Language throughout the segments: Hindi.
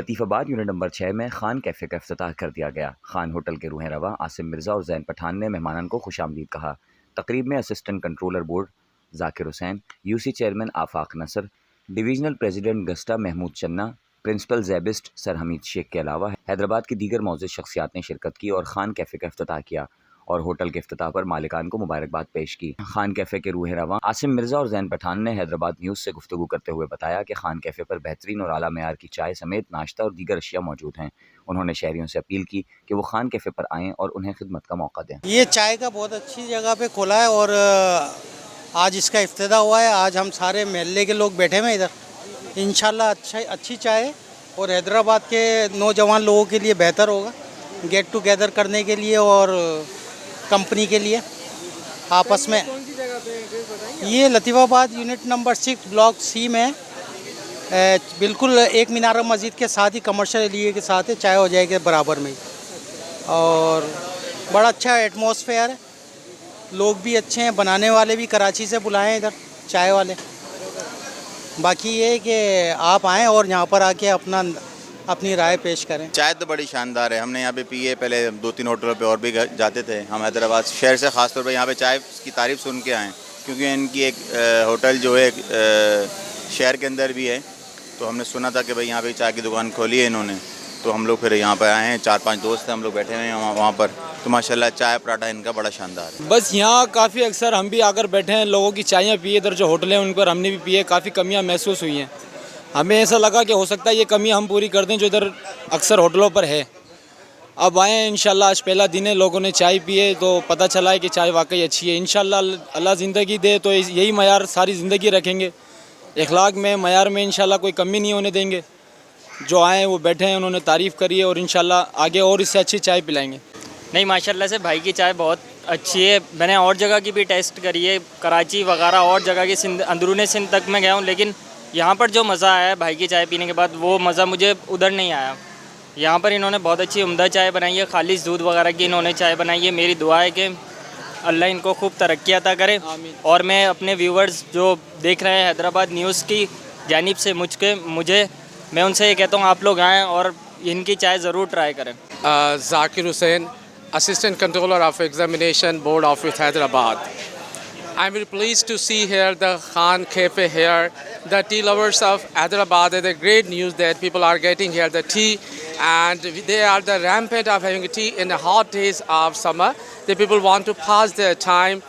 लतीफ़ाबाद यूनिट नंबर 6 में खान कैफ़े का इफ्तिताह कर दिया गया। खान होटल के रूहें रवा आसिम मिर्ज़ा और ज़ैन पठान ने मेहमानन को खुशामदीद कहा। तकरीब में assistant controller board Zakir Hussain, UC chairman Afaq Nasar, divisional president गस्टा महमूद चन्ना, प्रिंसिपल ज़ैबिस्ट सर हमीद शेख के अलावा हैदराबाद की दीगर मौजूद शख्सियात ने शिरकत की और खान कैफ़े का इफ्तिताह किया और होटल के इफ्तिताह पर मालिकान को मुबारकबाद पेश की। खान कैफ़े के रूह रवां आसिम मिर्ज़ा और ज़ैन पठान ने हैदराबाद न्यूज़ से गुफ्तगू करते हुए बताया कि खान कैफ़े पर बेहतरीन और आला मेयार की चाय समेत नाश्ता और दीगर अशिया मौजूद हैं। उन्होंने शहरियों से अपील की कि वो खान कैफ़े पर आएँ और उन्हें खिदमत का मौका दें। ये चाय का बहुत अच्छी जगह पे खोला है और आज इसका इफ्तिताह हुआ है। आज हम सारे महल्ले के लोग बैठे हुए इधर। इंशाल्लाह अच्छी चाय है और हैदराबाद के नौजवान लोगों के लिए बेहतर होगा, गेट टुगेदर करने के लिए और कंपनी के लिए आपस में। कौन सी जगह पे ये Latifabad unit number 6 block C में बिल्कुल एक मीनारा मस्जिद के साथ ही कमर्शियल एरिया के साथ है, चाय हो जाएगी बराबर में ही। और बड़ा अच्छा एटमॉस्फेयर है, लोग भी अच्छे हैं, बनाने वाले भी कराची से बुलाए हैं इधर चाय वाले। बाकी ये है कि आप आएँ और यहाँ पर आके अपनी राय पेश करें। चाय तो बड़ी शानदार है, हमने यहाँ पे पी है, पहले 2-3 होटलों पे और भी जाते थे। हम हैदराबाद शहर से ख़ासतौर पे यहाँ पे चाय की तारीफ़ सुन के आए, क्योंकि इनकी एक होटल जो है शहर के अंदर भी है, तो हमने सुना था कि भाई यहाँ पे चाय की दुकान खोली है इन्होंने, तो हम लोग फिर यहाँ पर आए हैं। 4-5 दोस्त हैं हम लोग बैठे हुए हैं वहाँ पर, तो माशाल्लाह चाय पराठा इनका बड़ा शानदार है। बस यहाँ काफ़ी अक्सर हम भी आकर बैठे हैं, लोगों की चायें पिए, इधर जो होटल हैं उन पर हमने भी पिए, काफ़ी कमियाँ महसूस हुई हैं। हमें ऐसा लगा कि हो सकता है ये कमी हम पूरी कर दें जो इधर अक्सर होटलों पर है। अब आए हैं इंशाल्लाह, आज पहला दिन है, लोगों ने चाय पिए तो पता चला है कि चाय वाकई अच्छी है। इंशाल्लाह अल्लाह ज़िंदगी दे तो यही मयार सारी ज़िंदगी रखेंगे, इखलाक में मयार में इंशाल्लाह कोई कमी नहीं होने देंगे। जो आए वो बैठे हैं, उन्होंने तारीफ़ करी है और इंशाल्लाह आगे और इससे अच्छी चाय पिलाएंगे। नहीं, माशाल्लाह से भाई की चाय बहुत अच्छी है। मैंने और जगह की भी टेस्ट करी है, कराची वगैरह और जगह की अंदरूनी सिंध तक मैं गया हूँ, लेकिन यहाँ पर जो मज़ा आया है भाई की चाय पीने के बाद, वो मज़ा मुझे उधर नहीं आया। यहाँ पर इन्होंने बहुत अच्छी उम्दा चाय बनाई है, खालिश दूध वगैरह की इन्होंने चाय बनाई है। मेरी दुआ है कि अल्लाह इनको खूब तरक्की अता करे। और मैं अपने व्यूवर्स जो देख रहे हैं हैदराबाद न्यूज़ की जानिब से मैं उनसे ये कहता हूँ आप लोग आएँ और इनकी चाय ज़रूर ट्राई करें। Zakir Hussain, Assistant Controller of Examination Board Office, Hyderabad. I'm very pleased to see here the Khan Cafe here. The tea lovers of Hyderabad, it's a great news that people are getting here the tea, and they are the rampant of having tea in the hot days of summer. The people want to pass their time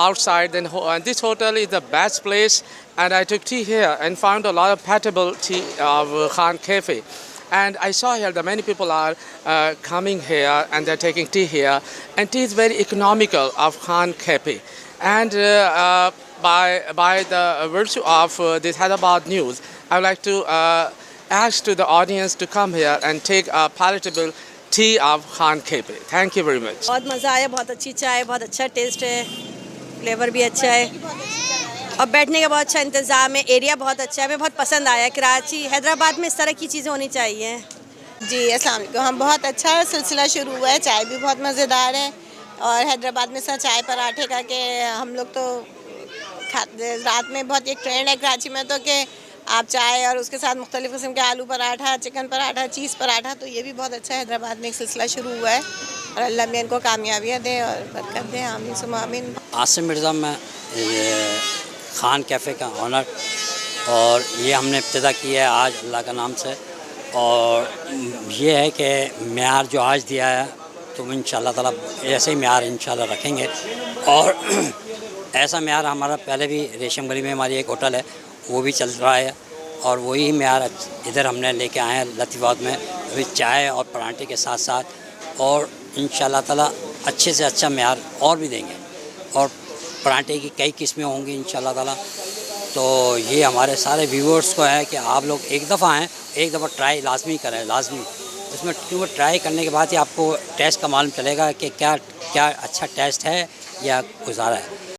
outside, and this hotel is the best place. And I took tea here and found a lot of palatable tea of Khan Cafe. And I saw here that many people are coming here and they're taking tea here. And tea is very economical of Khan Cafe. And by the virtue of this Hyderabad news, I would like to ask to the audience to come here and take a palatable tea of Khan Cafe. Thank you very much. बहुत मज़ा आया, बहुत अच्छी चाय, बहुत अच्छा टेस्ट है, फ्लेवर भी अच्छा है और बैठने का बहुत अच्छा इंतज़ाम है, एरिया बहुत अच्छा है, हमें बहुत पसंद आया। कराची हैदराबाद में इस तरह की चीज़ें होनी चाहिए। जी अस्सलाम वालेकुम। हम बहुत अच्छा सिलसिला शुरू हुआ है, चाय भी बहुत मज़ेदार है और हैदराबाद में सर चाय पराठे का के हम लोग तो रात में बहुत एक ट्रेंड है कराची में तो कि आप चाय और उसके साथ मुख्तलिफ़ किस्म के आलू पराठा, चिकन पराठा, चीज़ पराठा, तो ये भी बहुत अच्छा हैदराबाद में एक सिलसिला शुरू हुआ है और अल्लाह में इनको कामयाबियाँ दे और बरकत दे, आमीन सुम्मा आमीन। आसिम मिर्ज़ा में खान कैफ़े का ऑनर और ये हमने इब्तिदा किया है आज अल्लाह का नाम से। और ये है कि मेयार जो आज दिया है तो इंशाअल्लाह ताला ऐसे ही मेयार इंशाअल्लाह रखेंगे। और ऐसा मेयार हमारा पहले भी रेशम गली में हमारी एक होटल है वो भी चल रहा है और वही मेयार इधर हमने लेके आए हैं लतीफ़ाबाद में, अभी चाय और पराठे के साथ साथ। और इंशाअल्लाह ताला अच्छे से अच्छा मेयार और भी देंगे और पराठे की कई किस्में होंगी इंशाअल्लाह ताला। तो ये हमारे सारे व्यूअर्स को है कि आप लोग एक दफ़ा आएँ, एक दफ़ा ट्राई लाजमी करें, लाजमी। उसमें क्योंकि ट्राई करने के बाद ही आपको टेस्ट का मालूम चलेगा कि क्या अच्छा टेस्ट है या गुजारा है।